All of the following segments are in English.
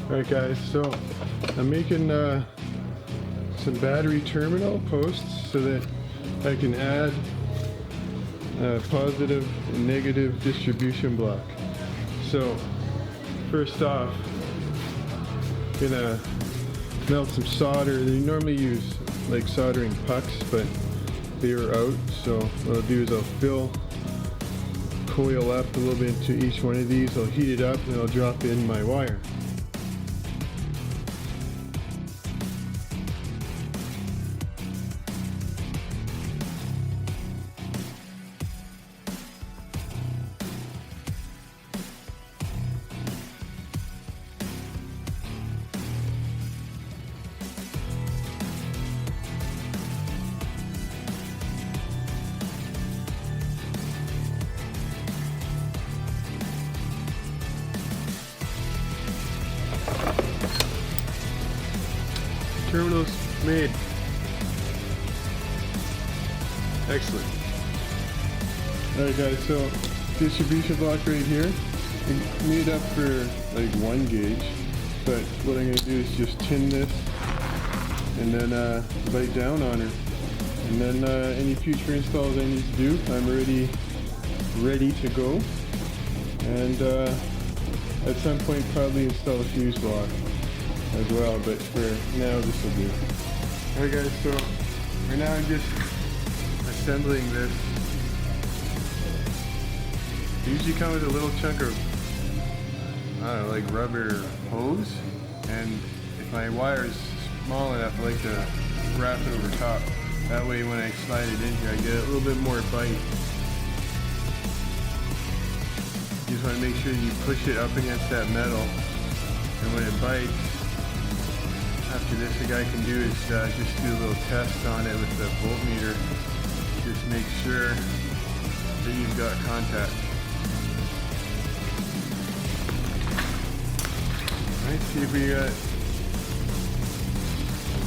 Alright guys, so I'm making some battery terminal posts so that I can add a positive and negative distribution block. So first off, I'm gonna melt some solder. They normally use like soldering pucks, but they are out. So what I'll do is I'll coil up a little bit into each one of these. I'll heat it up and I'll drop in my wire. Terminals made. Excellent. Alright guys, so distribution block right here. I made up for like 1 gauge, but what I'm going to do is just tin this and then bite down on her. And then any future installs I need to do, I'm already ready to go. And at some point probably install a fuse block as well, but for now this will do. Alright guys, so right now I'm just assembling this. They usually come with a little chunk of, I don't know, like rubber hose, and if my wire is small enough, I like to wrap it over top. That way when I slide it in here I get a little bit more bite. You just want to make sure you push it up against that metal, and when it bites, after this, the guy can do is just do a little test on it with the voltmeter. Just make sure that you've got contact. Alright, see if we got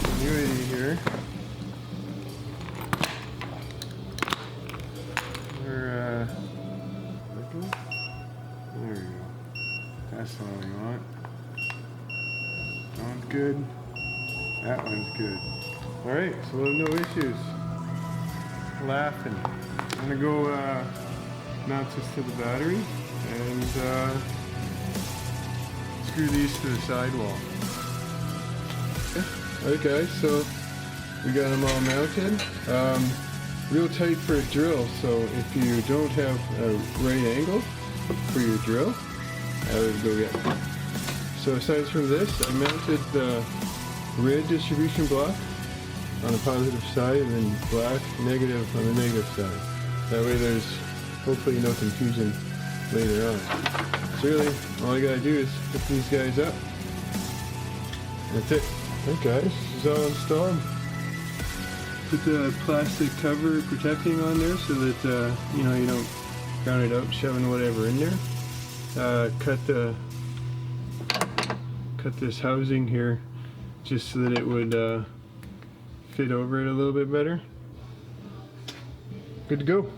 continuity here. There we go. That's all we want. Sounds good. That one's good. Alright, so we'll have no issues. Laughing. I'm gonna go mount this to the battery and screw these to the sidewall. Okay. Alright guys, so we got them all mounted. Real tight for a drill, so if you don't have a right angle for your drill, I would go get one. So aside from this, I mounted the red distribution block on the positive side and then black negative on the negative side. That way there's hopefully no confusion later on. So really, all I gotta do is put these guys up. That's it. Alright guys, this is all installed. Put the plastic cover protecting on there so that you know, you don't ground it out shoving whatever in there. Cut this housing here just so that it would fit over it a little bit better. Good to go.